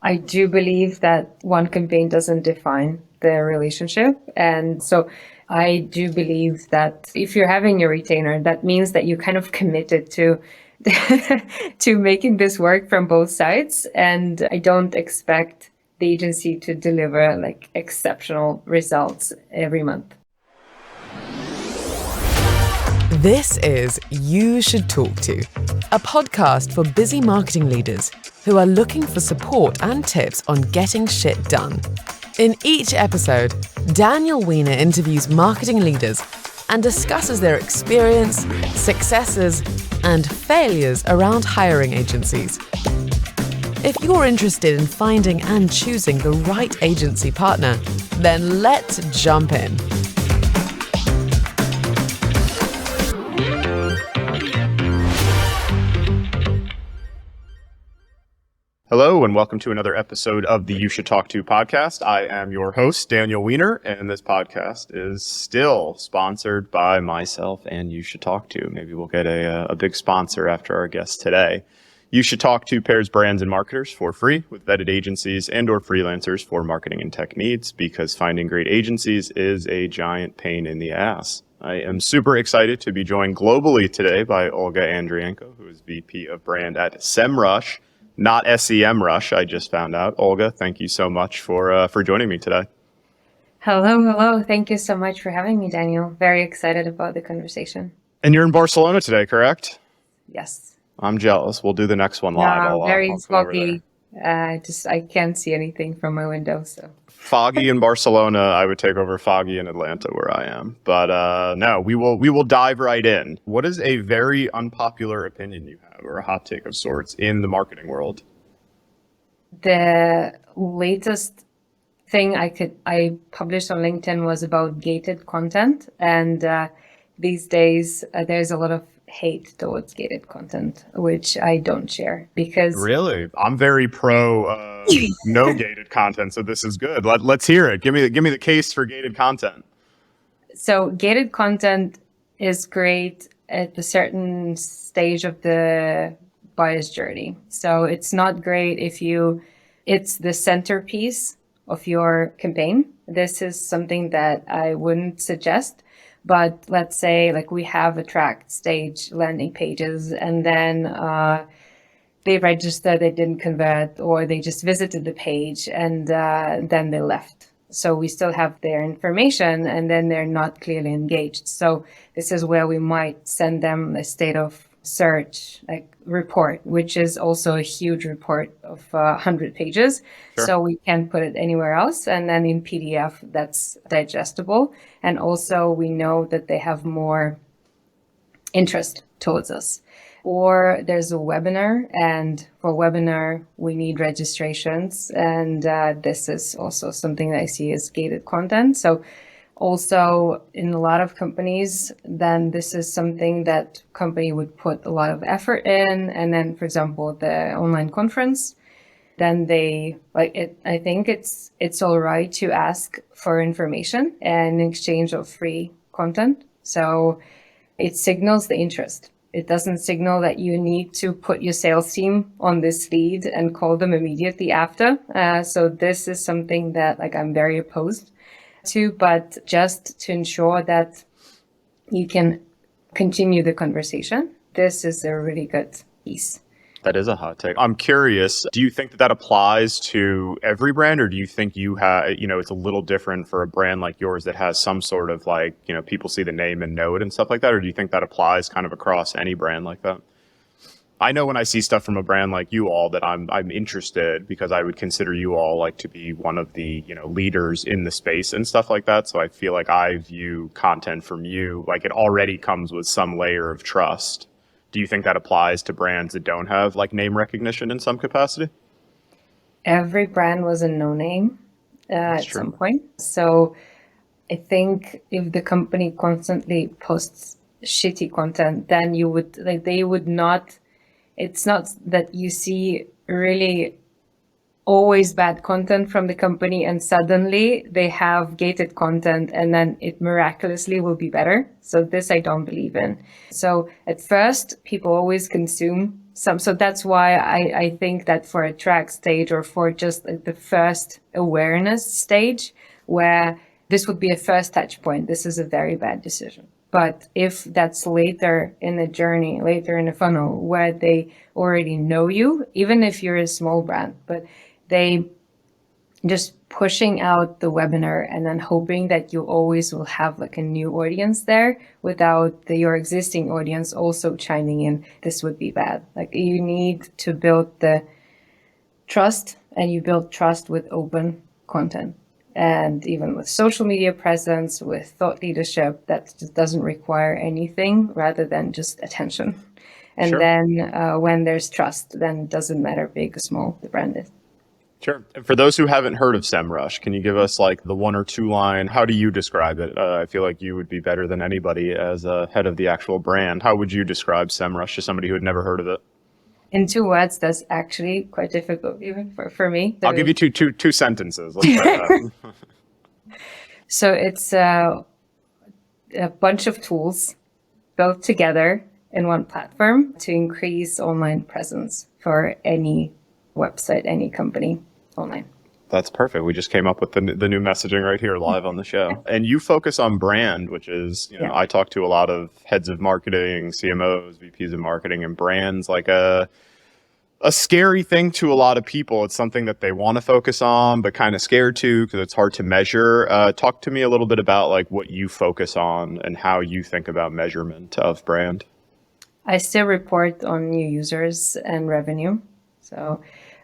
I do believe that one campaign doesn't define the relationship. And so I do believe that if you're having a retainer, that means that you kind of committed to to making this work from both sides. And I don't expect the agency to deliver like exceptional results every month. This is You Should Talk To, a podcast for busy marketing leaders who are looking for support and tips on getting shit done. In each episode, Daniel Weiner interviews marketing leaders and discusses their experience, successes, and failures around hiring agencies. If you're interested in finding and choosing the right agency partner, then let's jump in. Hello, and welcome to another episode of the You Should Talk To podcast. I am your host, Daniel Weiner, and this podcast is still sponsored by myself and You Should Talk To. Maybe we'll get a big sponsor after our guest today. You Should Talk To pairs brands and marketers for free with vetted agencies and or freelancers for marketing and tech needs, because finding great agencies is a giant pain in the ass. I am super excited to be joined globally today by Olga Andrienko, who is VP of Brand at Semrush. Not SEMrush, I just found out. Olga, thank you so much for joining me today. Hello. Thank you so much for having me, Daniel. Very excited about the conversation. And you're in Barcelona today, correct? Yes. I'm jealous. We'll do the next one live. Very foggy. I can't see anything from my window. So foggy in Barcelona. I would take over foggy in Atlanta, where I am. But no, we will dive right in. What is a very unpopular opinion you have, or a hot take of sorts, in the marketing world? The latest thing I published on LinkedIn was about gated content, and these days there's a lot of hate towards gated content, which I don't share because... Really? I'm very pro no gated content, so this is good. Let's hear it. Give me the case for gated content. So gated content is great at a certain stage of the buyer's journey. So it's not great if it's the centerpiece of your campaign. This is something that I wouldn't suggest. But let's say like we have attract stage landing pages, and then they registered, they didn't convert, or they just visited the page and then they left. So we still have their information, and then they're not clearly engaged. So this is where we might send them a state of search like report, which is also a huge report of 100 pages. Sure. So we can't put it anywhere else. And then in PDF, that's digestible. And also we know that they have more interest towards us. Or there's a webinar, and for webinar, we need registrations. And this is also something that I see as gated content. So also in a lot of companies, then this is something that company would put a lot of effort in. And then, for example, the online conference, then they like it. I think it's all right to ask for information and in exchange of free content. So it signals the interest. It doesn't signal that you need to put your sales team on this lead and call them immediately after. So this is something that like I'm very opposed to, but just to ensure that you can continue the conversation. This is a really good piece. That is a hot take. I'm curious, do you think that applies to every brand, or do you think you have, it's a little different for a brand like yours that has some sort of like, people see the name and know it and stuff like that? Or do you think that applies kind of across any brand like that? I know when I see stuff from a brand like you all that I'm interested, because I would consider you all like to be one of the, leaders in the space and stuff like that. So I feel like I view content from you, like it already comes with some layer of trust. Do you think that applies to brands that don't have like name recognition in some capacity? Every brand was a no name at some point. So I think if the company constantly posts shitty content, then they would not. It's not that you see really always bad content from the company and suddenly they have gated content and then it miraculously will be better. So this I don't believe in. So at first, people always consume So that's why I think that for a track stage or for just like the first awareness stage where this would be a first touch point, this is a very bad decision. But if that's later in the journey, later in the funnel, where they already know you, even if you're a small brand, but they just pushing out the webinar and then hoping that you always will have like a new audience there without your existing audience also chiming in, this would be bad. Like you need to build the trust, and you build trust with open content. And even with social media presence, with thought leadership, that just doesn't require anything rather than just attention. And Sure. then when there's trust, then it doesn't matter big or small the brand is. Sure. And for those who haven't heard of Semrush, can you give us like the 1 or 2 line? How do you describe it? I feel like you would be better than anybody as a head of the actual brand. How would you describe Semrush to somebody who had never heard of it? In 2 words, that's actually quite difficult even for me. So I'll give you two sentences. Let's try that. So it's a bunch of tools built together in one platform to increase online presence for any website, any company online. That's perfect. We just came up with the new messaging right here live on the show. And you focus on brand, which is, Yeah. I talk to a lot of heads of marketing, CMOs, VPs of marketing, and brands like a scary thing to a lot of people. It's something that they want to focus on, but kind of scared to because it's hard to measure. Talk to me a little bit about like what you focus on and how you think about measurement of brand. I still report on new users and revenue. So,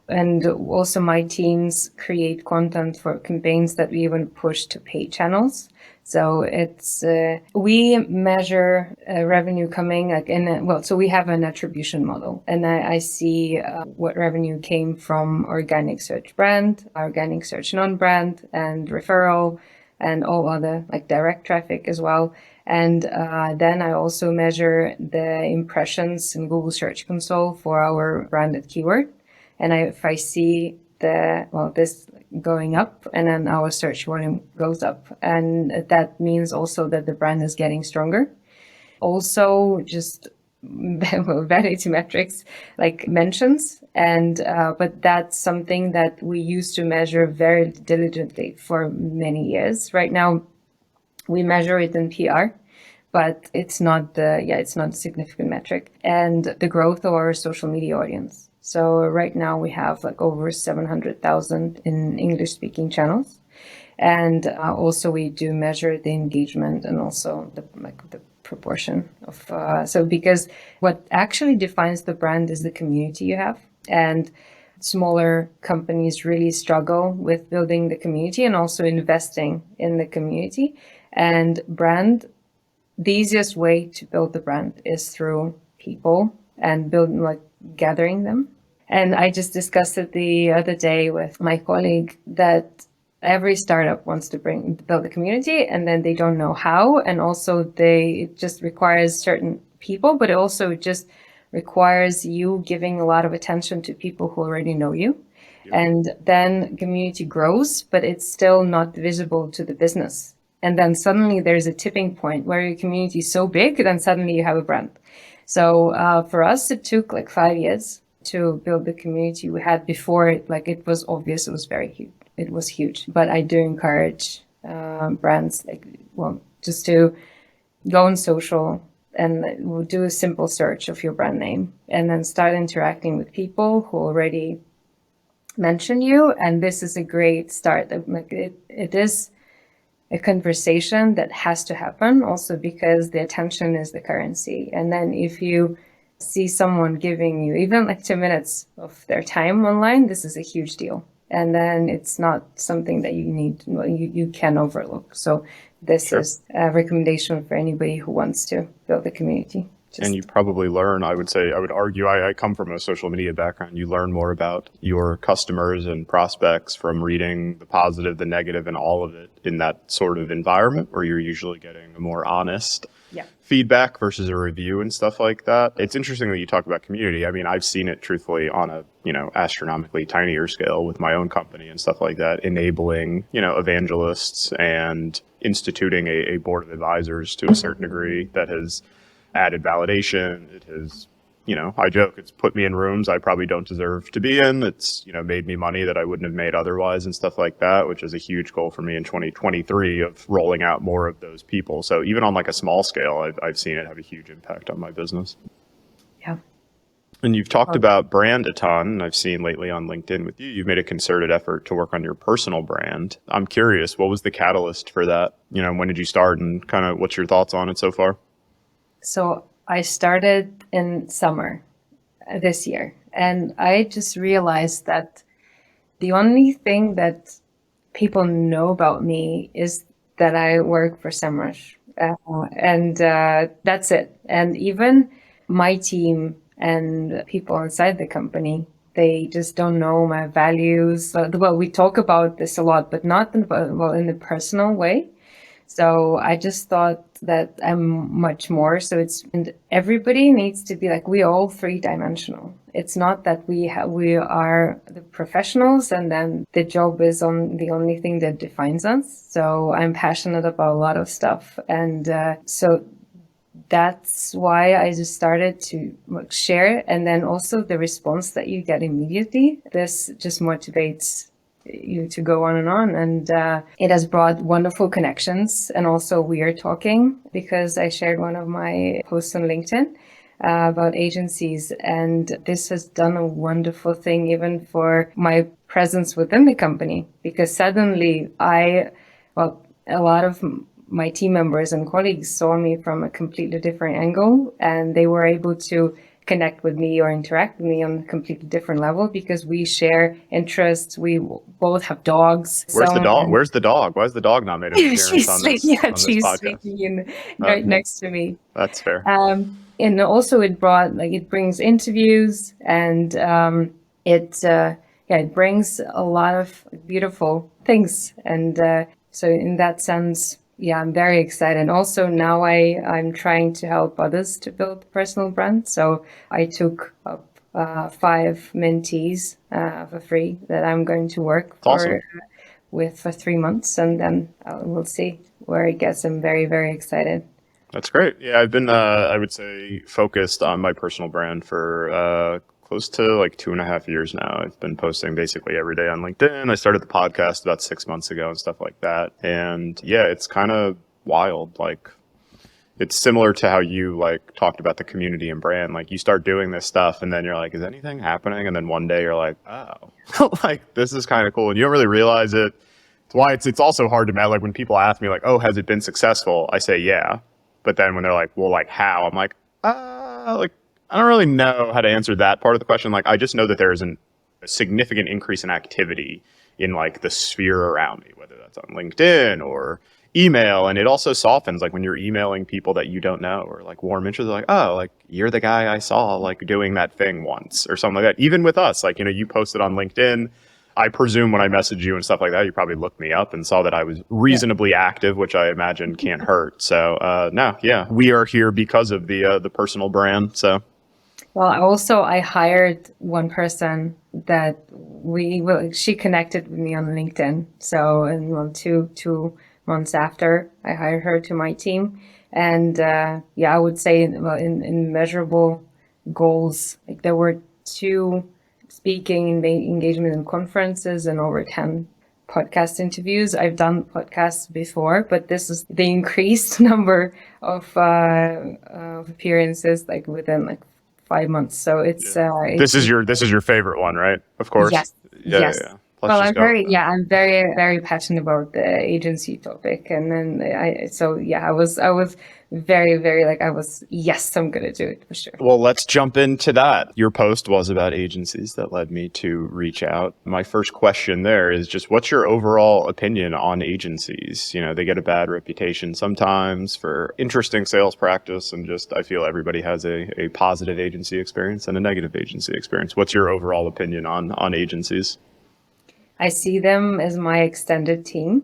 and also my teams create content for campaigns that we even push to paid channels. So it's, we measure revenue coming like so we have an attribution model, and I see what revenue came from organic search brand, organic search non-brand, and referral, and all other like direct traffic as well. And then I also measure the impressions in Google Search Console for our branded keyword. And if I see this going up, and then our search volume goes up, and that means also that the brand is getting stronger. Also, just vanity metrics like mentions, and but that's something that we used to measure very diligently for many years. Right now, we measure it in PR, but it's not a significant metric. And the growth of our social media audience. So right now we have like over 700,000 in English-speaking channels, and also we do measure the engagement and also the proportion of. So because what actually defines the brand is the community you have, and smaller companies really struggle with building the community and also investing in the community. And brand, the easiest way to build the brand is through people and gathering them. And I just discussed it the other day with my colleague that every startup wants to build a community, and then they don't know how. And also it just requires certain people, but it also just requires you giving a lot of attention to people who already know you. Yeah. And then community grows, but it's still not visible to the business. And then suddenly there's a tipping point where your community is so big, then suddenly you have a brand. So for us, it took like 5 years to build the community we had before. It was obvious, it was very huge. It was huge. But I do encourage brands just to go on social and do a simple search of your brand name, and then start interacting with people who already mention you. And this is a great start. It is a conversation that has to happen also because the attention is the currency. And then if you see someone giving you even like 2 minutes of their time online, this is a huge deal. And then it's not something that you can overlook. So this is a recommendation for anybody who wants to build a community. And you probably learn, I would argue, I come from a social media background. You learn more about your customers and prospects from reading the positive, the negative, and all of it in that sort of environment where you're usually getting a more honest feedback versus a review and stuff like that. It's interesting that you talk about community. I mean, I've seen it truthfully on a, astronomically tinier scale with my own company and stuff like that, enabling, evangelists and instituting a board of advisors to a certain degree that has added validation. It has I joke, it's put me in rooms I probably don't deserve to be in. It's, made me money that I wouldn't have made otherwise and stuff like that, which is a huge goal for me in 2023 of rolling out more of those people. So even on like a small scale, I've seen it have a huge impact on my business. Yeah. And you've talked about brand a ton. And I've seen lately on LinkedIn with you, you've made a concerted effort to work on your personal brand. I'm curious, what was the catalyst for that? When did you start and kind of what's your thoughts on it so far? So I started in summer this year, and I just realized that the only thing that people know about me is that I work for Semrush, and that's it. And even my team and people inside the company, they just don't know my values. Well, we talk about this a lot, but not in the personal way. So I just thought that I'm much more. And everybody needs to be like, we're all three-dimensional. It's not that we are the professionals and then the job is on the only thing that defines us. So I'm passionate about a lot of stuff. And so that's why I just started to share. And then also the response that you get immediately, this just motivates you to go on. And it has brought wonderful connections. And also we are talking because I shared one of my posts on LinkedIn about agencies. And this has done a wonderful thing even for my presence within the company, because suddenly a lot of my team members and colleagues saw me from a completely different angle, and they were able to connect with me or interact with me on a completely different level because we share interests. We both have dogs. Where's the dog? Where's the dog? Why is the dog not made an appearance she's on this she's podcast? sleeping right next to me. That's fair. And also it brings interviews, and it brings a lot of beautiful things. And so in that sense, yeah, I'm very excited. And also now I'm trying to help others to build personal brands. So I took up 5 mentees for free that I'm going to work with for 3 months, and then we'll see where it gets. I'm very, very excited. That's great. Yeah, I've been, I would say, focused on my personal brand for close to like 2.5 years now. I've been posting basically every day on LinkedIn. I started the podcast about 6 months ago and stuff like that. And yeah, it's kind of wild. Like, it's similar to how you like talked about the community and brand. Like, you start doing this stuff and then you're like, is anything happening? And then one day you're like, oh, like, this is kind of cool. And you don't really realize it. It's why it's also hard to imagine. Like, when people ask me like, oh, has it been successful? I say, yeah. But then when they're like, well, like how? I'm like, like, I don't really know how to answer that part of the question. Like, I just know that there is a significant increase in activity in like the sphere around me, whether that's on LinkedIn or email. And it also softens, like when you're emailing people that you don't know or like warm interest, like, oh, like you're the guy I saw like doing that thing once or something like that. Even with us, like, you posted on LinkedIn. I presume when I messaged you and stuff like that, you probably looked me up and saw that I was reasonably active, which I imagine can't hurt. So no, yeah, we are here because of the personal brand. So. Well, also I hired one person that she connected with me on LinkedIn. So in two months after, I hired her to my team. And I would say in measurable goals, like there were 2 speaking engagement in conferences and over 10 podcast interviews. I've done podcasts before, but this is the increased number of appearances like within like 5 months. So it's this is your favorite one, right? Of course. Yes. Yeah. Well, I'm very, very passionate about the agency topic. And then I was very, very yes, I'm going to do it for sure. Well, let's jump into that. Your post was about agencies that led me to reach out. My first question there is just, what's your overall opinion on agencies? They get a bad reputation sometimes for interesting sales practice, and just, I feel everybody has a positive agency experience and a negative agency experience. What's your overall opinion on agencies? I see them as my extended team.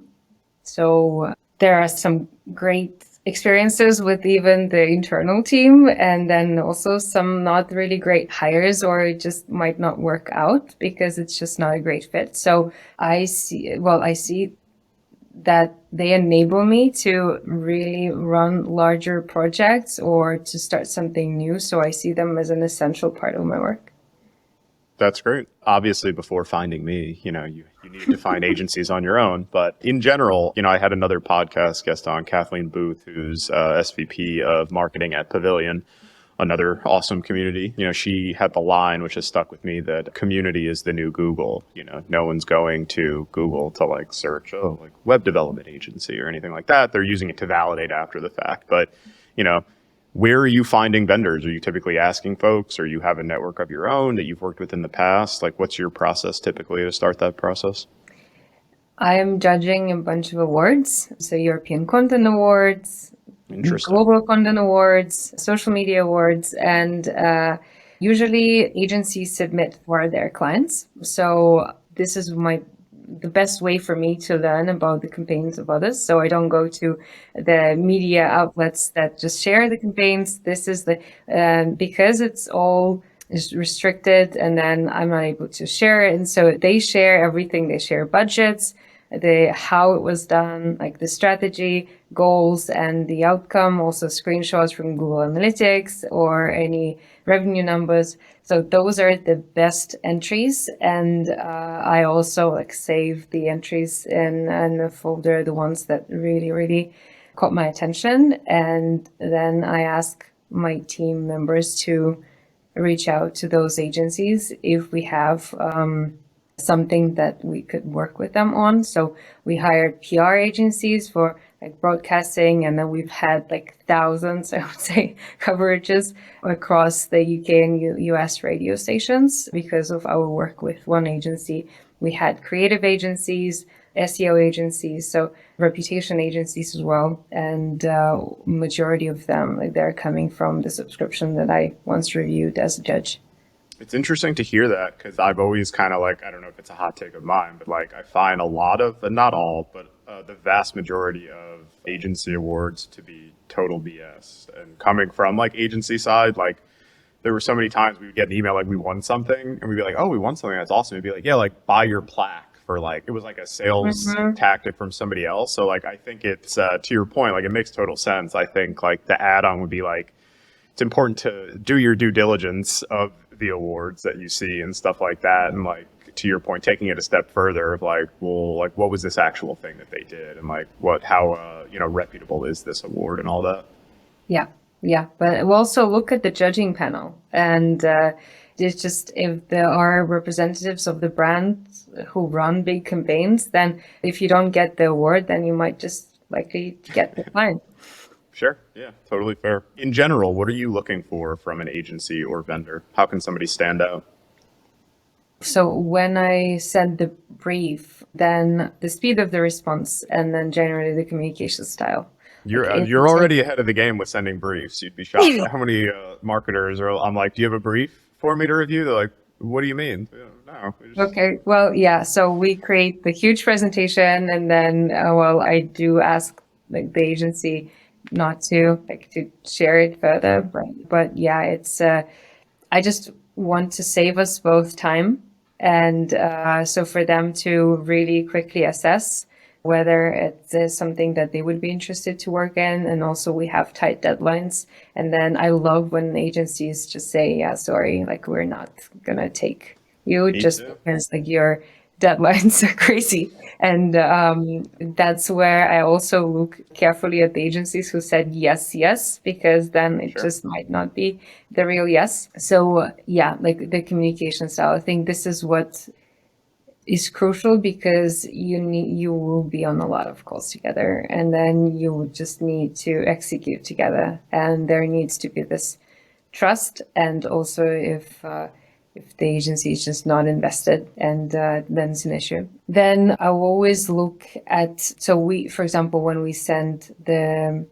So there are some great experiences with even the internal team, and then also some not really great hires, or it just might not work out because it's just not a great fit. So I see that they enable me to really run larger projects or to start something new. So I see them as an essential part of my work. That's great. Obviously, before finding me, you needed to find agencies on your own. But in general, I had another podcast guest on, Kathleen Booth, who's SVP of marketing at Pavilion, another awesome community. She had the line, which has stuck with me, that community is the new Google. No one's going to Google to like search, like web development agency or anything like that. They're using it to validate after the fact. But, where are you finding vendors? Are you typically asking folks, or you have a network of your own that you've worked with in the past? Like, what's your process typically to start that process? I'm judging a bunch of awards. So European Content Awards, Interesting. Global Content Awards, social media awards, and usually agencies submit for their clients. So this is the best way for me to learn about the campaigns of others. So I don't go to the media outlets that just share the campaigns. This is because it's all is restricted, and then I'm not able to share it. And so they share everything. They share budgets, how it was done, like the strategy, goals, and the outcome, also screenshots from Google Analytics or any revenue numbers. So those are the best entries. And I also save the entries in a folder, the ones that really, really caught my attention. And then I ask my team members to reach out to those agencies if we have something that we could work with them on. So we hired PR agencies for broadcasting, and then we've had thousands, I would say, coverages across the UK and US radio stations because of our work with one agency. We had creative agencies, SEO agencies, so reputation agencies as well. And majority of them, they're coming from the subscription that I once reviewed as a judge. It's interesting to hear that, because I've always kind of I don't know if it's a hot take of mine, but I find a lot of, not all, but the vast majority of agency awards to be total BS. And coming from agency side, there were so many times we would get an email we won something, and we'd be like, oh, we won something, that's awesome. It'd be like, yeah, buy your plaque for it was a sales tactic from somebody else. So I think it's to your point, it makes total sense. I think the add-on would be it's important to do your due diligence of the awards that you see and stuff like that, and to your point, taking it a step further of what was this actual thing that they did, and how reputable is this award and all that. Yeah, but we'll also look at the judging panel, and it's just, if there are representatives of the brand who run big campaigns, then if you don't get the award, then you might just likely get the client. Sure. Yeah, totally fair. In general, what are you looking for from an agency or vendor? How can somebody stand out? So when I send the brief, then the speed of the response, and then generally the communication style. You're already ahead of the game with sending briefs. You'd be shocked at how many marketers are. I'm like, do you have a brief for me to review? They're like, what do you mean? No. Okay. Well, yeah. So we create the huge presentation, and then I do ask the agency not to share it further, but yeah, it's I just want to save us both time, and so for them to really quickly assess whether it's something that they would be interested to work in. And also we have tight deadlines, and then I love when agencies just say, yeah, sorry, we're not gonna take you just because your deadlines are crazy. And that's where I also look carefully at the agencies who said yes, because then it just might not be the real yes. So yeah, the communication style, I think this is what is crucial, because you will be on a lot of calls together, and then you just need to execute together, and there needs to be this trust. And also if the agency is just not invested, and then it's an issue. Then I will always look at, for example, when we send the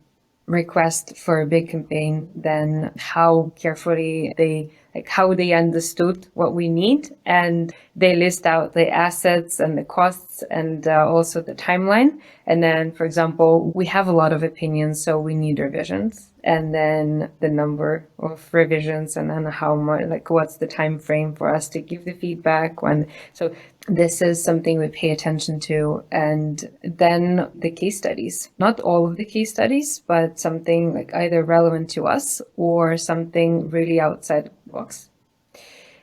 request for a big campaign, then how carefully they like how they understood what we need, and they list out the assets and the costs and also the timeline. And then, for example, we have a lot of opinions, so we need revisions, and then the number of revisions, and then how much, like what's the time frame for us to give the feedback when. So this is something we pay attention to. And then the case studies, not all of the case studies, but something like either relevant to us or something really outside the box.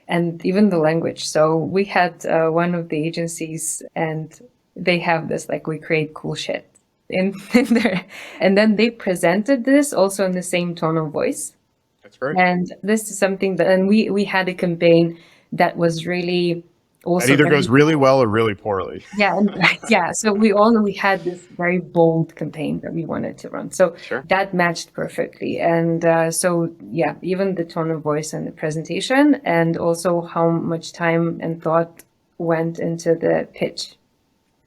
And even the language. So we had one of the agencies, and they have this, like, we create cool shit in there. And then they presented this also in the same tone of voice. That's great. And this is something that, and we had a campaign that was really also. It either goes really well or really poorly. Yeah, yeah. So we had this very bold campaign that we wanted to run. So Sure. that matched perfectly. And so, yeah, even the tone of voice and the presentation, and also how much time and thought went into the pitch.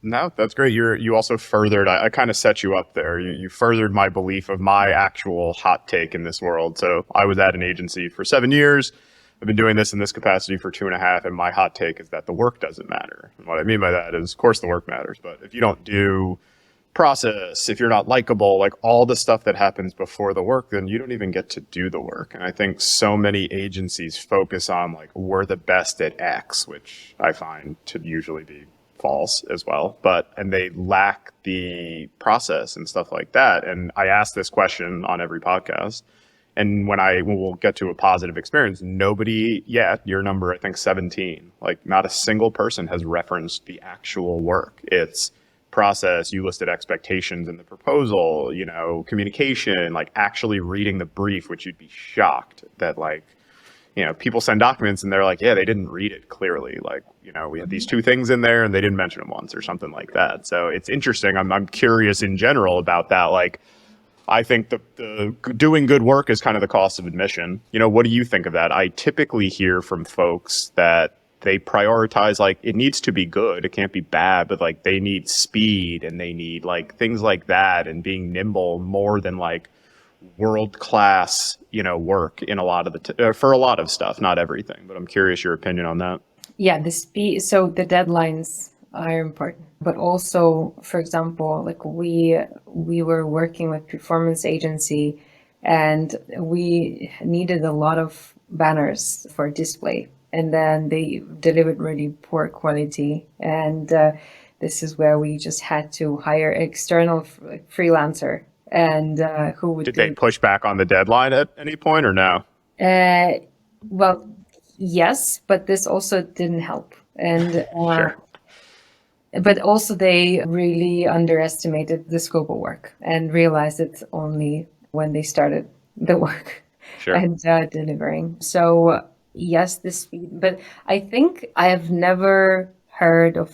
No, that's great. You also furthered, I kind of set you up there. You furthered my belief of my actual hot take in this world. So I was at an agency for 7 years. I've been doing this in this capacity for 2.5, and my hot take is that the work doesn't matter. And what I mean by that is, of course, the work matters, but if you don't do process, if you're not likable, like all the stuff that happens before the work, then you don't even get to do the work. And I think so many agencies focus on like, we're the best at X, which I find to usually be false as well, and they lack the process and stuff like that. And I ask this question on every podcast. And when we'll get to a positive experience, nobody yet, your number, I think 17, like not a single person has referenced the actual work. It's process, you listed expectations in the proposal, communication, like actually reading the brief, which you'd be shocked that people send documents and they're like, yeah, they didn't read it clearly. Like, we had these 2 things in there and they didn't mention them once or something like that. So it's interesting. I'm curious in general about that. Like, I think the doing good work is kind of the cost of admission. What do you think of that? I typically hear from folks that they prioritize, like, it needs to be good. It can't be bad, but like they need speed and they need like things like that, and being nimble more than like world-class, work in a lot of for a lot of stuff, not everything, but I'm curious your opinion on that. Yeah, the speed. So the deadlines are important, but also, for example, like we were working with performance agency, and we needed a lot of banners for display, and then they delivered really poor quality, and this is where we just had to hire external freelancer, and who would. Did they push back on the deadline at any point or no? Well, yes, but this also didn't help, and. Sure. But also they really underestimated the scope of work and realized it only when they started the work. Sure. And delivering. So yes, the speed. But I think I have never heard of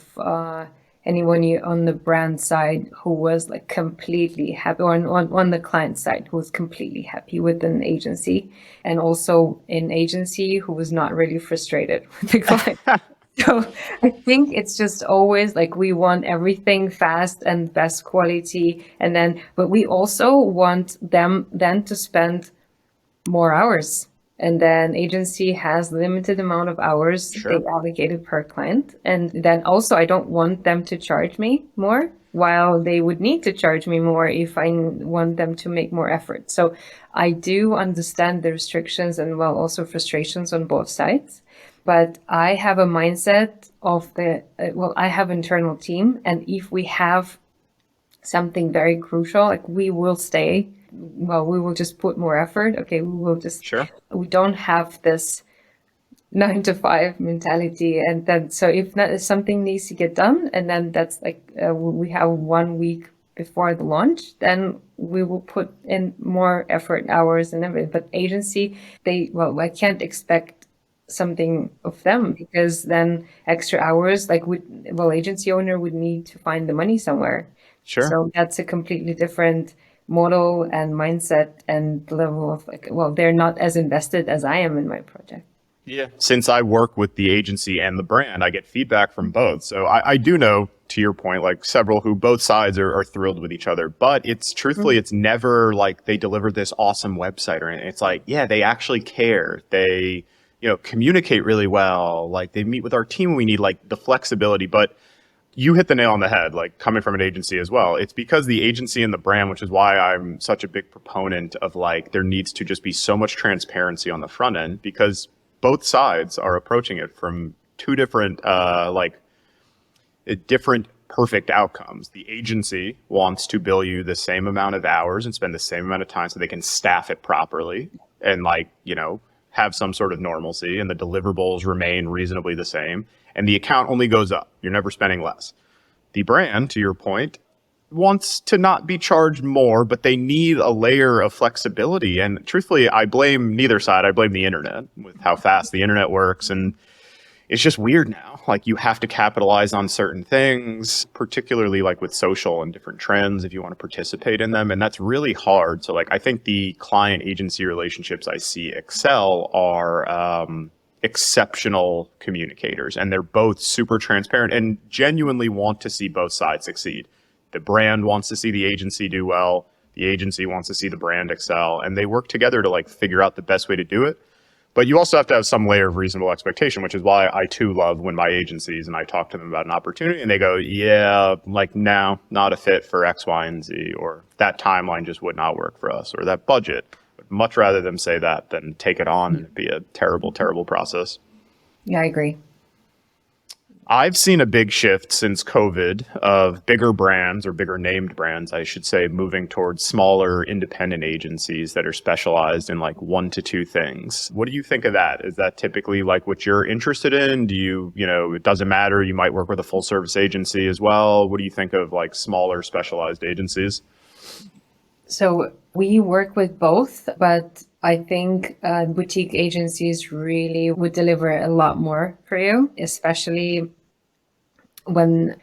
anyone on the brand side who was like completely happy, or on the client side who was completely happy with an agency, and also an agency who was not really frustrated with the client. So I think it's just always like we want everything fast and best quality, but we also want them then to spend more hours. And then agency has limited amount of hours Sure. they allocated per client. And then also I don't want them to charge me more, while they would need to charge me more if I want them to make more effort. So I do understand the restrictions and also frustrations on both sides. But I have a mindset of I have internal team, and if we have something very crucial, like we will stay. Well, we will just put more effort. Okay, we will just. Sure. We don't have this 9 to 5 mentality, and then so if something needs to get done, and then that's like we have 1 week before the launch, then we will put in more effort, hours, and everything. But agency, I can't expect something of them, because then extra hours, agency owner would need to find the money somewhere. Sure. So that's a completely different model and mindset and level of they're not as invested as I am in my project. Yeah. Since I work with the agency and the brand, I get feedback from both. So I do know, to your point, like several who both sides are thrilled with each other, but it's truthfully, it's never like they delivered this awesome website or anything. It's like, yeah, they actually care. They, communicate really well. Like they meet with our team. We need like the flexibility, but you hit the nail on the head, like coming from an agency as well. It's because the agency and the brand, which is why I'm such a big proponent of like, there needs to just be so much transparency on the front end, because both sides are approaching it from two different, different perfect outcomes. The agency wants to bill you the same amount of hours and spend the same amount of time so they can staff it properly and have some sort of normalcy, and the deliverables remain reasonably the same, and the account only goes up. You're never spending less. The brand, to your point, wants to not be charged more, but they need a layer of flexibility. And truthfully, I blame neither side. I blame the internet with how fast the internet works. And it's just weird now. Like you have to capitalize on certain things, particularly like with social and different trends if you want to participate in them. And that's really hard. So like I think the client agency relationships I see excel are exceptional communicators, and they're both super transparent and genuinely want to see both sides succeed. The brand wants to see the agency do well. The agency wants to see the brand excel, and they work together to like figure out the best way to do it. But you also have to have some layer of reasonable expectation, which is why I too love when my agencies and I talk to them about an opportunity and they go, yeah, like no, not a fit for X, Y, and Z, or that timeline just would not work for us, or that budget. But much rather them say that than take it on and it be a terrible, terrible process. Yeah, I agree. I've seen a big shift since COVID of bigger brands, or bigger named brands, I should say, moving towards smaller independent agencies that are specialized in like 1 to 2 things. What do you think of that? Is that typically like what you're interested in? Do you, it doesn't matter. You might work with a full service agency as well. What do you think of like smaller specialized agencies? So we work with both, but I think boutique agencies really would deliver a lot more for you, especially when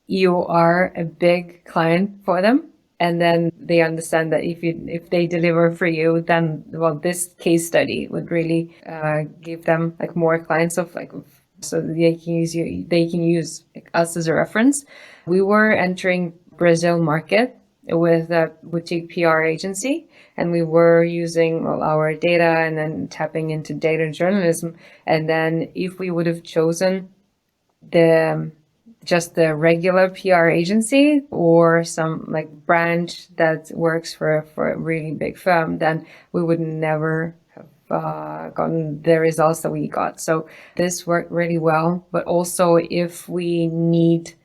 you are a big client for them. And then they understand that if they deliver for you, then this case study would really give them like more clients so they can use us as a reference. We were entering Brazil market with a boutique PR agency, and we were using our data and then tapping into data journalism. And then if we would have chosen just the regular PR agency or some like branch that works for a really big firm, then we would never have gotten the results that we got. So this worked really well. But also if we need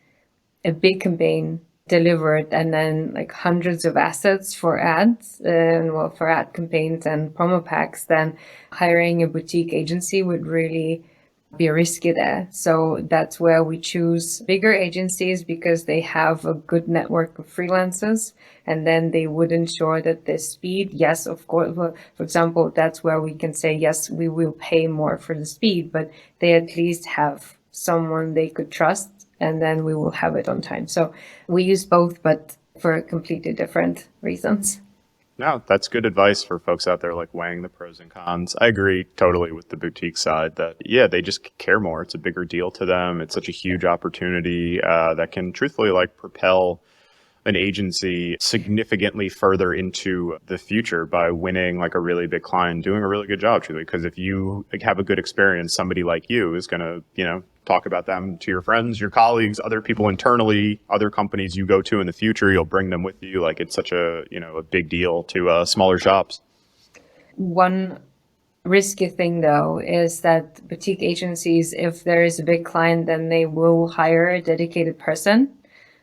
a big campaign delivered and then like hundreds of assets for ads and for ad campaigns and promo packs, then hiring a boutique agency would really be risky there. So that's where we choose bigger agencies, because they have a good network of freelancers, and then they would ensure that the speed, yes, of course, for example, that's where we can say, yes, we will pay more for the speed, but they at least have someone they could trust, and then we will have it on time. So we use both, but for completely different reasons. No, that's good advice for folks out there like weighing the pros and cons. I agree totally with the boutique side that, yeah, they just care more. It's a bigger deal to them. It's such a huge opportunity that can truthfully like propel an agency significantly further into the future by winning like a really big client, doing a really good job, truly. Because if you have a good experience, somebody like you is going to, talk about them to your friends, your colleagues, other people internally, other companies you go to in the future. You'll bring them with you. Like it's such a big deal to smaller shops. One risky thing though is that boutique agencies, if there is a big client, then they will hire a dedicated person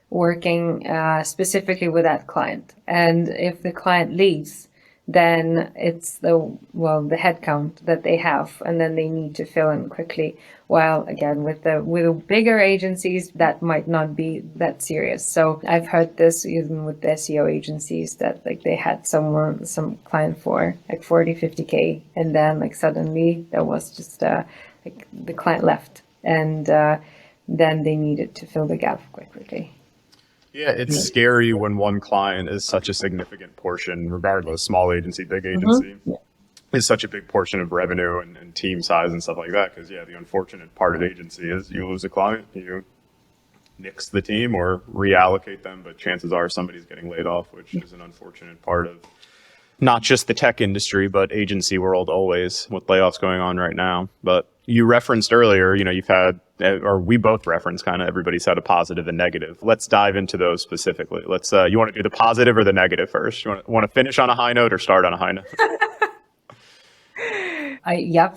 working specifically with that client. And if the client leaves, then it's the headcount that they have, and then they need to fill in quickly. While again, with the bigger agencies, that might not be that serious. So I've heard this even with the SEO agencies that like they had some client for like 40, 50K, and then like suddenly there was just like the client left, and then they needed to fill the gap quite quickly. Yeah, it's scary when one client is such a significant portion, regardless, small agency, big agency, is such a big portion of revenue and team size and stuff like that. Because, the unfortunate part of agency is you lose a client, you nix the team or reallocate them, but chances are somebody's getting laid off, which is an unfortunate part of not just the tech industry, but agency world always, with layoffs going on right now. But you referenced earlier, you've had, or we both referenced kind of everybody's had a positive and negative. Let's dive into those specifically. You want to do the positive or the negative first? You want to finish on a high note or start on a high note?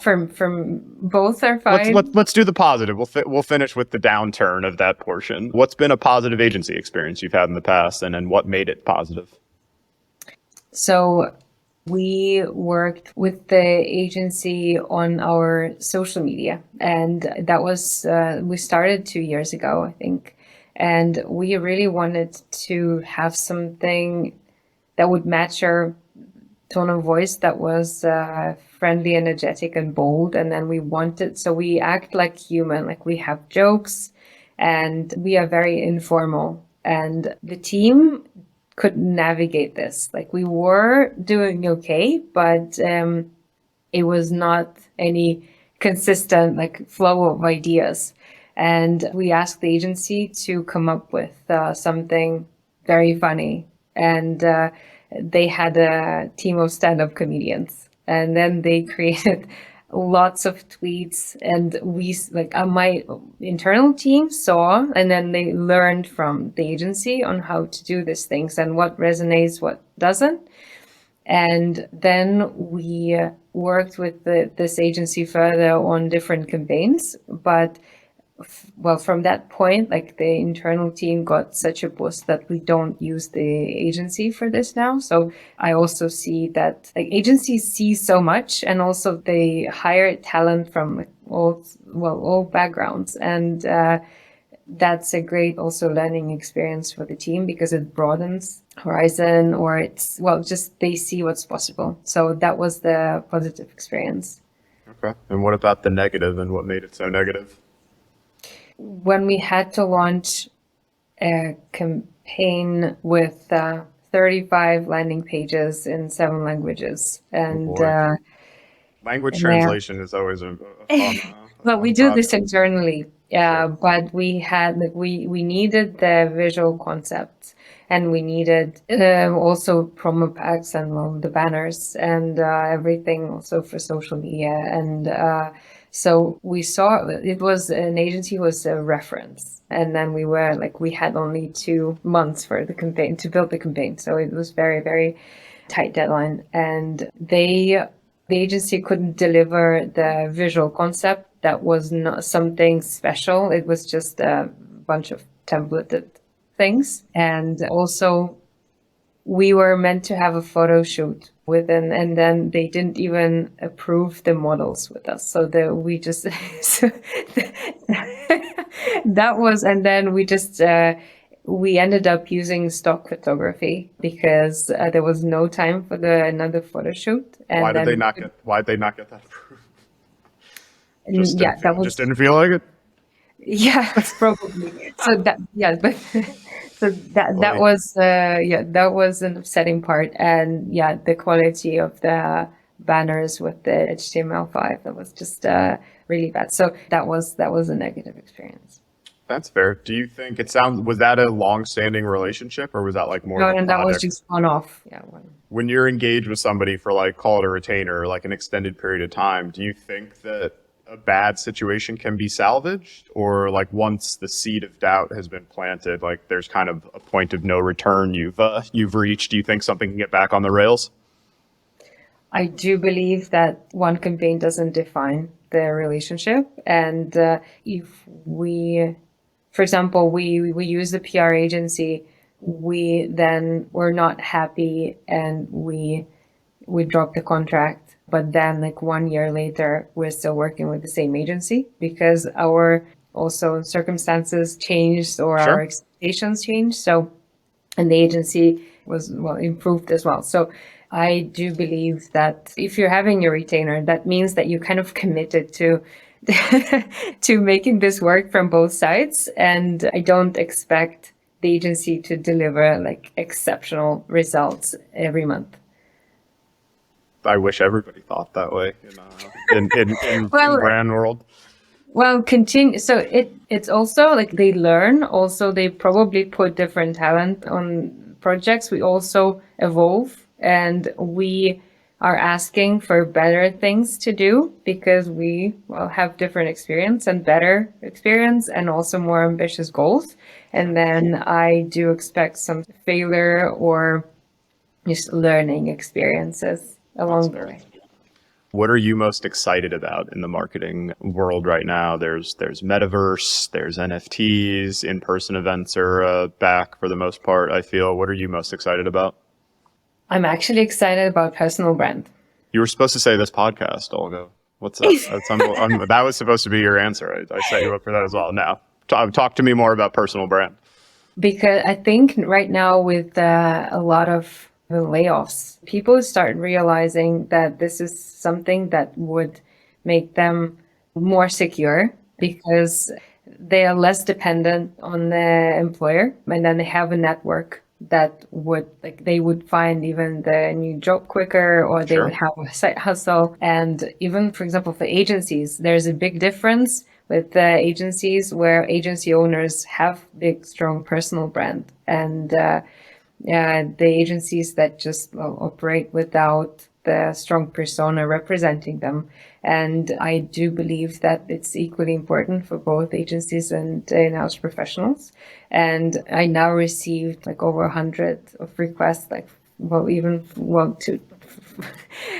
From both are fine. Let's do the positive. We'll finish with the downturn of that portion. What's been a positive agency experience you've had in the past, and then what made it positive? So we worked with the agency on our social media, and that was, we started 2 years ago, I think. And we really wanted to have something that would match our tone of voice, that was friendly, energetic, and bold. And then we act like human, like we have jokes and we are very informal. And the team could navigate this. Like, we were doing okay, but it was not any consistent flow of ideas. And we asked the agency to come up with something very funny. And they had a team of stand-up comedians. And then they created lots of tweets, and my internal team saw, and then they learned from the agency on how to do these things and what resonates, what doesn't. And then we worked with this agency further on different campaigns. But from that point, the internal team got such a boost that we don't use the agency for this now. So I also see that agencies see so much, and also they hire talent from all backgrounds. And that's a great also learning experience for the team, because it broadens horizon, or just they see what's possible. So that was the positive experience. Okay. And what about the negative, and what made it so negative? When we had to launch a campaign with 35 landing pages in 7 languages. And language translation is always a fun well, we do this internally, but we had we needed the visual concept, and we needed also promo packs and the banners and everything also for social media. And so we saw it was an agency was a reference, and then we had only 2 months for the campaign to build the campaign. So it was very, very tight deadline, and the agency couldn't deliver the visual concept. That was not something special. It was just a bunch of templated things. And also we were meant to have a photo shoot and then they didn't even approve the models with us. So we just, that was, and then we ended up using stock photography because there was no time for another photo shoot. And why did they not get that approved? Just didn't feel like it. Yeah, probably. So that was an upsetting part. And the quality of the banners with the HTML5, that was just really bad. So that was a negative experience. That's fair. Do you think was that a long-standing relationship, or was that more? No, and that was just on off. Yeah. When you're engaged with somebody for call it a retainer, an extended period of time, do you think that a bad situation can be salvaged, or once the seed of doubt has been planted, there's kind of a point of no return you've reached? Do you think something can get back on the rails? I do believe that one campaign doesn't define the relationship, and if we, for example, we use the PR agency, we then were not happy and we dropped the contract. But then 1 year later, we're still working with the same agency because our also circumstances changed, or Sure. Our expectations changed. So, and the agency was improved as well. So I do believe that if you're having a retainer, that means that you kind of committed to to making this work from both sides. And I don't expect the agency to deliver exceptional results every month. I wish everybody thought that way in brand world. Well, continue. So it's also they learn. Also, they probably put different talent on projects. We also evolve And we are asking for better things to do because we have different experience and better experience and also more ambitious goals. And then I do expect some failure or just learning experiences along the way. What are you most excited about in the marketing world right now? There's metaverse, there's NFTs, in-person events are back for the most part, I feel. What are you most excited about? I'm actually excited about personal brand. You were supposed to say this podcast, Olga. What's up? That was supposed to be your answer. I set you up for that as well. Now, talk to me more about personal brand. Because I think right now with a lot of the layoffs, people start realizing that this is something that would make them more secure because they are less dependent on the employer, and then they have a network that would they would find even the new job quicker, or they would have a side hustle. And even, for example, for agencies, there's a big difference with the agencies where agency owners have big, strong personal brand, and the agencies that just operate without the strong persona representing them. And I do believe that it's equally important for both agencies and in-house professionals. And I now received over 100 of requests,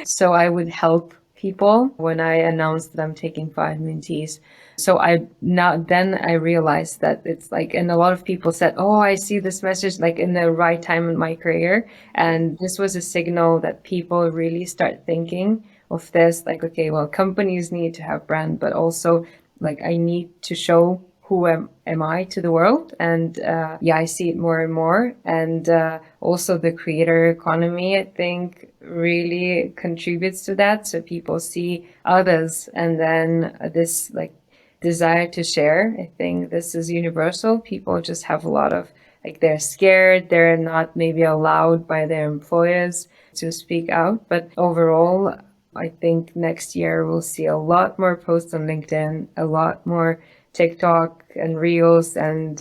so I would help people when I announced that I'm taking 5 mentees. So I realized that it's and a lot of people said, oh, I see this message in the right time in my career. And this was a signal that people really start thinking of this, okay, well, companies need to have brand, but also I need to show who am I to the world. And I see it more and more. And also the creator economy, I think, really contributes to that. So people see others, and then this desire to share. I think this is universal. People just have a lot of they're scared, they're not maybe allowed by their employers to speak out. But overall, I think next year we'll see a lot more posts on LinkedIn, a lot more TikTok and Reels, and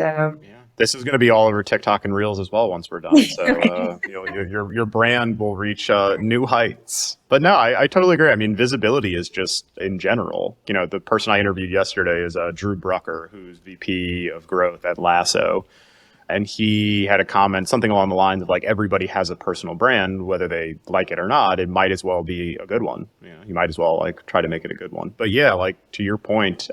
this is going to be all over TikTok and Reels as well once we're done. So your brand will reach new heights. But no, I totally agree. I mean, visibility is just in general. The person I interviewed yesterday is Drew Brucker, who's VP of Growth at Lasso. And he had a comment, something along the lines of everybody has a personal brand, whether they like it or not. It might as well be a good one. You might as well try to make it a good one. But yeah, to your point,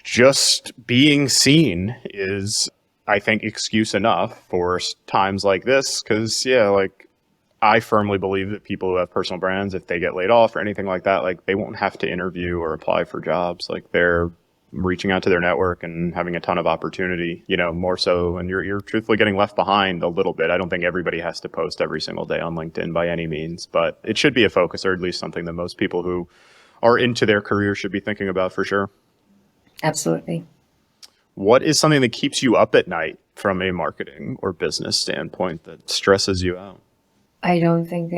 just being seen is, I think, excuse enough for times like this. Because, I firmly believe that people who have personal brands, if they get laid off or anything like that, they won't have to interview or apply for jobs. They're reaching out to their network and having a ton of opportunity, more so. And you're truthfully getting left behind a little bit. I don't think everybody has to post every single day on LinkedIn by any means, but it should be a focus, or at least something that most people who are into their career should be thinking about for sure. Absolutely. What is something that keeps you up at night from a marketing or business standpoint that stresses you out? I don't think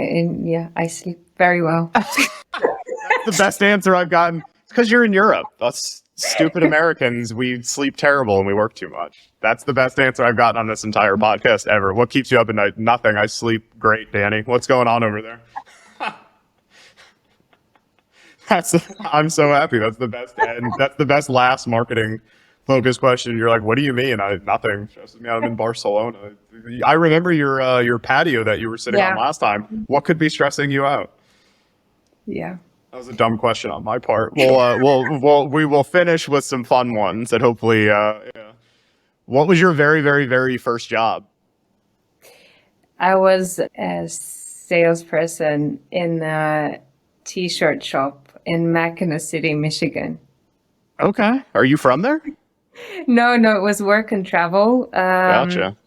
I sleep very well. That's the best answer I've gotten. It's because you're in Europe. Us stupid Americans, we sleep terrible and we work too much. That's the best answer I've gotten on this entire podcast ever. What keeps you up at night? Nothing. I sleep great, Danny. What's going on over there? I'm so happy. That's the best. And that's the best last marketing focused question. You're like, what do you mean? Nothing stresses me out. I'm in Barcelona. I remember your patio that you were sitting on last time. What could be stressing you out? Yeah. That was a dumb question on my part. We will finish with some fun ones that hopefully. What was your very, very, very first job? I was a salesperson in a t-shirt shop in Mackinac City, Michigan. Okay. Are you from there? No, it was work and travel. Gotcha.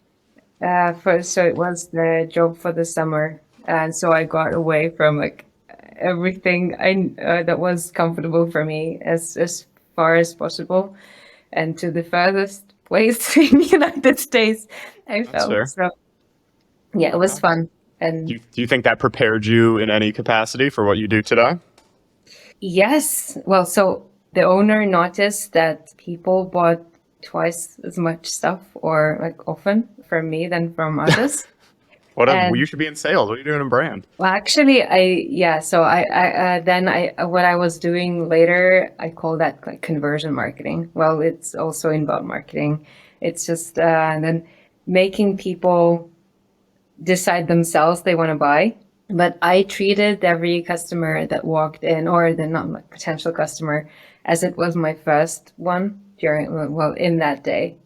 So it was the job for the summer. And so I got away from everything that was comfortable for me as far as possible, and to the furthest place in the United States I felt. Fair. So yeah, it was fun. And do you think that prepared you in any capacity for what you do today? Yes. Well, so the owner noticed that people bought twice as much stuff or often from me than from others. You should be in sales. What are you doing in brand? Well, actually, what I was doing later, I call that like conversion marketing. Well, it's also inbound marketing. It's just and then making people decide themselves they want to buy. But I treated every customer that walked in, or the not my potential customer, as it was my first one in that day,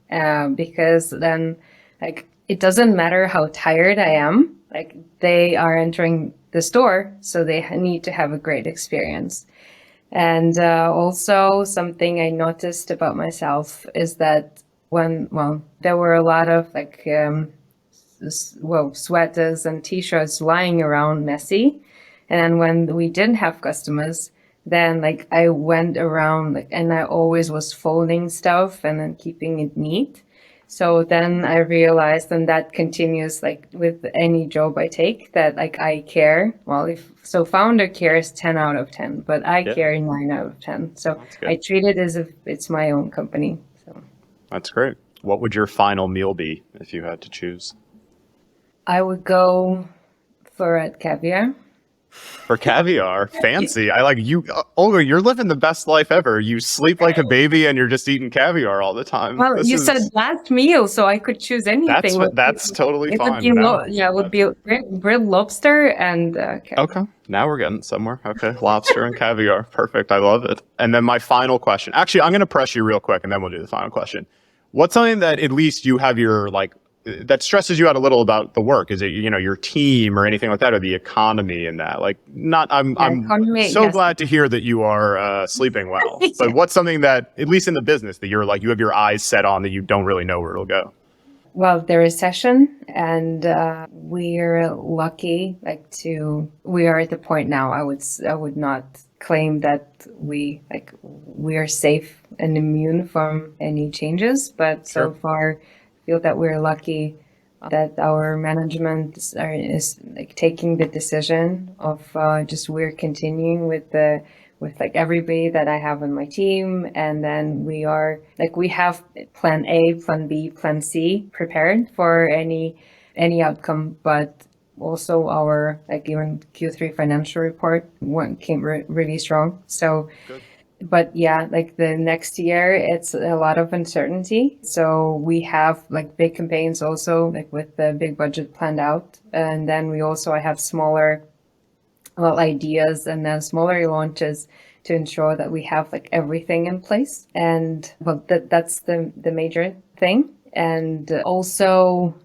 because then like it doesn't matter how tired I am, like they are entering the store, so they need to have a great experience. And also something I noticed about myself is that there were a lot of like sweaters and t-shirts lying around messy, and then when we didn't have customers, then like I went around and I always was folding stuff and then keeping it neat. So then I realized, and that continues like with any job I take, that like I care. Well, founder cares 10 out of 10, but I care 9 out of 10. So I treat it as if it's my own company. So that's great. What would your final meal be if you had to choose? I would go for a caviar. For caviar, fancy. I like you, Olga. You're living the best life ever. You sleep like a baby, and you're just eating caviar all the time. Well, you said last meal, so I could choose anything. That's totally fine. It would be grilled lobster and caviar. Okay, now we're getting somewhere. Okay, lobster and caviar, perfect. I love it. And then my final question. Actually, I'm going to press you real quick, and then we'll do the final question. What's something that at least you have your that stresses you out a little about the work? Is it, your team or anything like that, or the economy and that? I'm glad to hear that you are sleeping well. But what's something that, at least in the business, that you're like, you have your eyes set on that you don't really know where it'll go? Well, the recession, and we're lucky, we are at the point now, I would not claim that we are safe and immune from any changes, but so far feel that we're lucky that our management is taking the decision of we're continuing with everybody that I have on my team, and then we have plan A, plan B, plan C prepared for any outcome, but also our even Q3 financial report came really strong. So good. But the next year, it's a lot of uncertainty. So we have big campaigns also, with the big budget planned out. And then I have smaller ideas and then smaller launches to ensure that we have everything in place. And that's the major thing. And also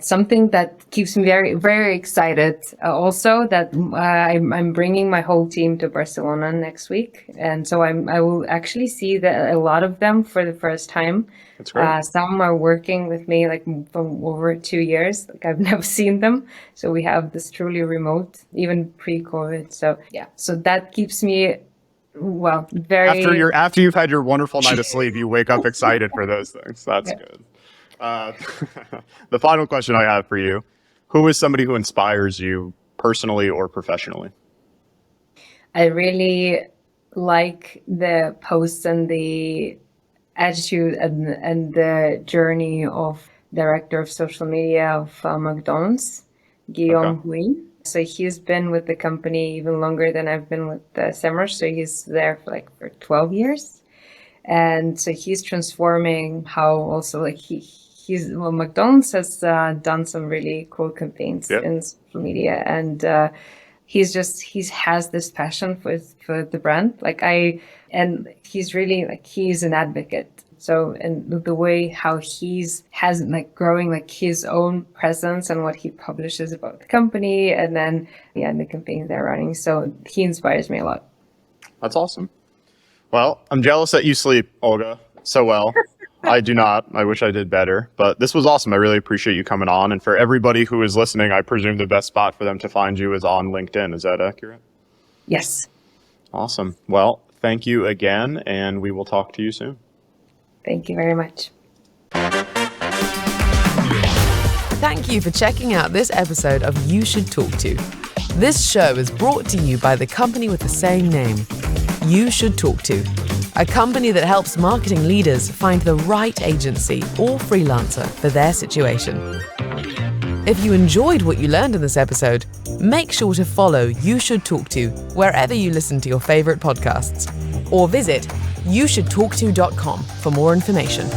something that keeps me very, very excited also, that I'm bringing my whole team to Barcelona next week. And so I will actually see a lot of them for the first time. That's great. Some are working with me from over 2 years. I've never seen them. So we have this truly remote, even pre-COVID. So so that keeps me very... After you've had your wonderful night of sleep, you wake up excited for those things. That's good. The final question I have for you: who is somebody who inspires you personally or professionally? I really like the posts and the attitude and the journey of director of social media of McDonald's, Guillaume Gouin. So he's been with the company even longer than I've been with Semrush. So he's there for 12 years. And so he's transforming how also McDonald's has done some really cool campaigns in social media, and he has this passion for the brand. And he's really he's an advocate. So, and the way how has growing his own presence and what he publishes about the company, and then the campaigns they're running. So he inspires me a lot. That's awesome. Well, I'm jealous that you sleep, Olga, so well. I do not. I wish I did better. But this was awesome. I really appreciate you coming on. And for everybody who is listening, I presume the best spot for them to find you is on LinkedIn. Is that accurate? Yes. Awesome. Well, thank you again, and we will talk to you soon. Thank you very much. Thank you for checking out this episode of You Should Talk To. This show is brought to you by the company with the same name, You Should Talk To, a company that helps marketing leaders find the right agency or freelancer for their situation. If you enjoyed what you learned in this episode, make sure to follow You Should Talk To wherever you listen to your favorite podcasts, or visit YouShouldTalkTo.com for more information.